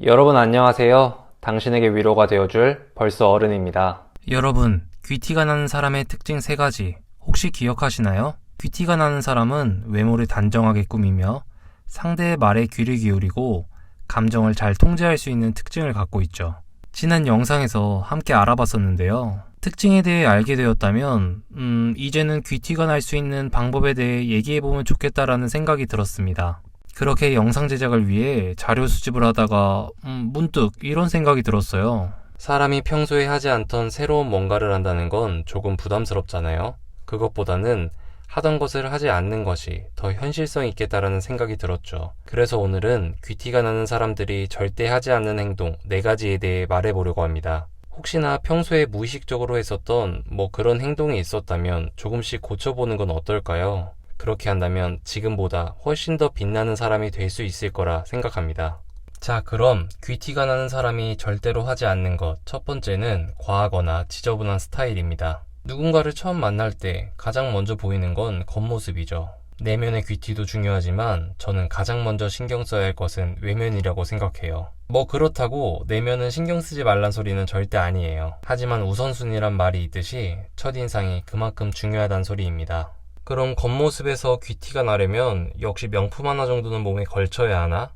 여러분 안녕하세요. 당신에게 위로가 되어줄 벌써 어른입니다. 여러분, 귀티가 나는 사람의 특징 3가지 혹시 기억하시나요? 귀티가 나는 사람은 외모를 단정하게 꾸미며 상대의 말에 귀를 기울이고 감정을 잘 통제할 수 있는 특징을 갖고 있죠. 지난 영상에서 함께 알아봤었는데요. 특징에 대해 알게 되었다면 이제는 귀티가 날 수 있는 방법에 대해 얘기해보면 좋겠다라는 생각이 들었습니다. 그렇게 영상 제작을 위해 자료 수집을 하다가 문득 이런 생각이 들었어요. 사람이 평소에 하지 않던 새로운 뭔가를 한다는 건 조금 부담스럽잖아요. 그것보다는 하던 것을 하지 않는 것이 더 현실성 있겠다라는 생각이 들었죠. 그래서 오늘은 귀티가 나는 사람들이 절대 하지 않는 행동 4가지에 대해 말해보려고 합니다. 혹시나 평소에 무의식적으로 했었던 그런 행동이 있었다면 조금씩 고쳐보는 건 어떨까요? 그렇게 한다면 지금보다 훨씬 더 빛나는 사람이 될 수 있을 거라 생각합니다. 자, 그럼 귀티가 나는 사람이 절대로 하지 않는 것 첫 번째는 과하거나 지저분한 스타일입니다. 누군가를 처음 만날 때 가장 먼저 보이는 건 겉모습이죠. 내면의 귀티도 중요하지만 저는 가장 먼저 신경 써야 할 것은 외면이라고 생각해요. 그렇다고 내면은 신경 쓰지 말란 소리는 절대 아니에요. 하지만 우선순위란 말이 있듯이 첫인상이 그만큼 중요하단 소리입니다. 그럼 겉모습에서 귀티가 나려면 역시 명품 하나 정도는 몸에 걸쳐야 하나?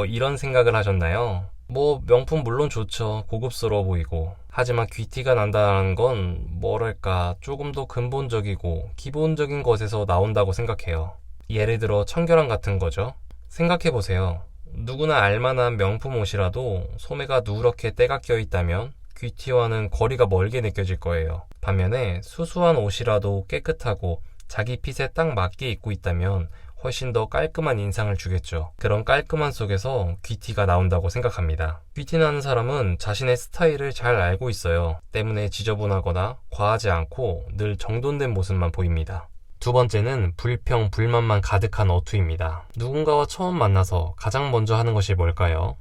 이런 생각을 하셨나요? 명품 물론 좋죠. 고급스러워 보이고. 하지만 귀티가 난다는 건 조금 더 근본적이고 기본적인 것에서 나온다고 생각해요. 예를 들어 청결함 같은 거죠. 생각해보세요. 누구나 알만한 명품 옷이라도 소매가 누렇게 때가 껴있다면 귀티와는 거리가 멀게 느껴질 거예요. 반면에 수수한 옷이라도 깨끗하고 자기 핏에 딱 맞게 입고 있다면 훨씬 더 깔끔한 인상을 주겠죠. 그런 깔끔한 속에서 귀티가 나온다고 생각합니다. 귀티 나는 사람은 자신의 스타일을 잘 알고 있어요. 때문에 지저분하거나 과하지 않고 늘 정돈된 모습만 보입니다. 두 번째는 불평, 불만만 가득한 어투입니다. 누군가와 처음 만나서 가장 먼저 하는 것이 뭘까요?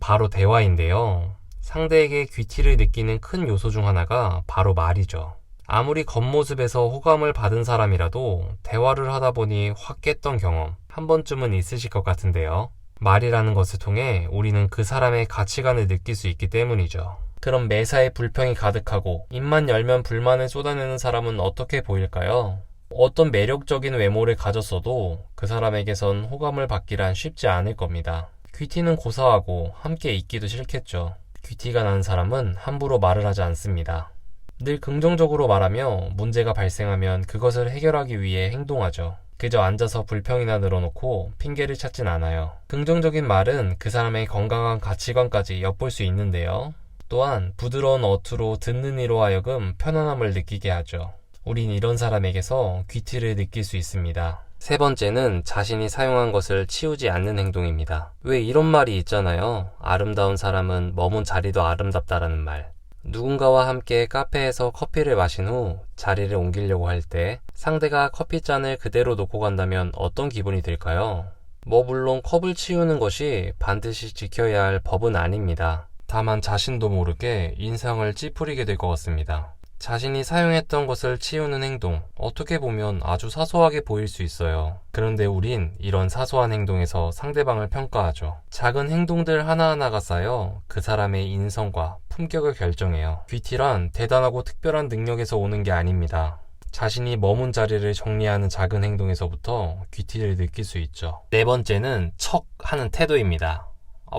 바로 대화인데요. 상대에게 귀티를 느끼는 큰 요소 중 하나가 바로 말이죠. 아무리 겉모습에서 호감을 받은 사람이라도 대화를 하다 보니 확 깼던 경험 한 번쯤은 있으실 것 같은데요. 말이라는 것을 통해 우리는 그 사람의 가치관을 느낄 수 있기 때문이죠. 그럼 매사에 불평이 가득하고 입만 열면 불만을 쏟아내는 사람은 어떻게 보일까요? 어떤 매력적인 외모를 가졌어도 그 사람에게선 호감을 받기란 쉽지 않을 겁니다. 귀티는 고사하고 함께 있기도 싫겠죠. 귀티가 나는 사람은 함부로 말을 하지 않습니다. 늘 긍정적으로 말하며 문제가 발생하면 그것을 해결하기 위해 행동하죠. 그저 앉아서 불평이나 늘어놓고 핑계를 찾진 않아요. 긍정적인 말은 그 사람의 건강한 가치관까지 엿볼 수 있는데요. 또한 부드러운 어투로 듣는 이로 하여금 편안함을 느끼게 하죠. 우린 이런 사람에게서 귀티를 느낄 수 있습니다. 세 번째는 자신이 사용한 것을 치우지 않는 행동입니다. 왜 이런 말이 있잖아요. 아름다운 사람은 머문 자리도 아름답다라는 말. 누군가와 함께 카페에서 커피를 마신 후 자리를 옮기려고 할 때 상대가 커피잔을 그대로 놓고 간다면 어떤 기분이 들까요? 물론 컵을 치우는 것이 반드시 지켜야 할 법은 아닙니다. 다만 자신도 모르게 인상을 찌푸리게 될 것 같습니다. 자신이 사용했던 것을 치우는 행동, 어떻게 보면 아주 사소하게 보일 수 있어요. 그런데 우린 이런 사소한 행동에서 상대방을 평가하죠. 작은 행동들 하나하나가 쌓여 그 사람의 인성과 품격을 결정해요. 귀티란 대단하고 특별한 능력에서 오는 게 아닙니다. 자신이 머문 자리를 정리하는 작은 행동에서부터 귀티를 느낄 수 있죠. 네 번째는 척 하는 태도입니다.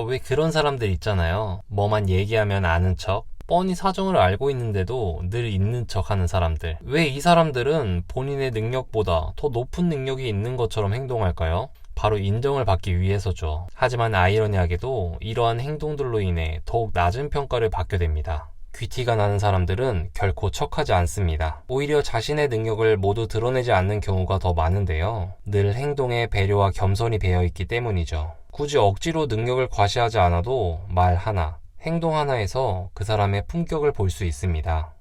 왜 그런 사람들 있잖아요. 뭐만 얘기하면 아는 척, 뻔히 사정을 알고 있는데도 늘 있는 척 하는 사람들. 왜 이 사람들은 본인의 능력보다 더 높은 능력이 있는 것처럼 행동할까요? 바로 인정을 받기 위해서죠. 하지만 아이러니하게도 이러한 행동들로 인해 더욱 낮은 평가를 받게 됩니다. 귀티가 나는 사람들은 결코 척하지 않습니다. 오히려 자신의 능력을 모두 드러내지 않는 경우가 더 많은데요. 늘 행동에 배려와 겸손이 배어있기 때문이죠. 굳이 억지로 능력을 과시하지 않아도 말 하나, 행동 하나에서 그 사람의 품격을 볼 수 있습니다.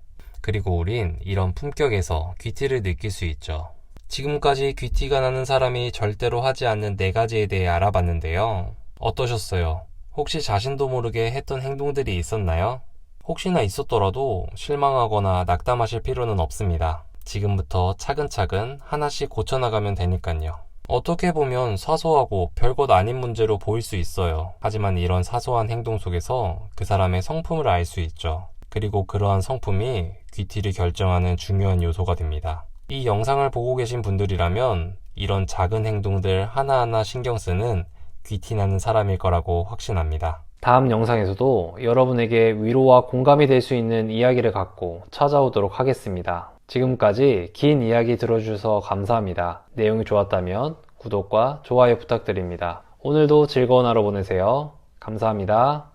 그리고 우린 이런 품격에서 귀티를 느낄 수 있죠. 지금까지 귀티가 나는 사람이 절대로 하지 않는 4가지에 대해 알아봤는데요. 어떠셨어요? 혹시 자신도 모르게 했던 행동들이 있었나요? 혹시나 있었더라도 실망하거나 낙담하실 필요는 없습니다. 지금부터 차근차근 하나씩 고쳐나가면 되니까요. 어떻게 보면 사소하고 별것 아닌 문제로 보일 수 있어요. 하지만 이런 사소한 행동 속에서 그 사람의 성품을 알 수 있죠. 그리고 그러한 성품이 귀티를 결정하는 중요한 요소가 됩니다. 이 영상을 보고 계신 분들이라면 이런 작은 행동들 하나하나 신경 쓰는 귀티나는 사람일 거라고 확신합니다. 다음 영상에서도 여러분에게 위로와 공감이 될 수 있는 이야기를 갖고 찾아오도록 하겠습니다. 지금까지 긴 이야기 들어주셔서 감사합니다. 내용이 좋았다면 구독과 좋아요 부탁드립니다. 오늘도 즐거운 하루 보내세요. 감사합니다.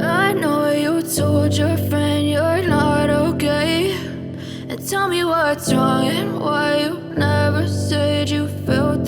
I know you told your friend you're not okay. And tell me what's wrong and why you never said you felt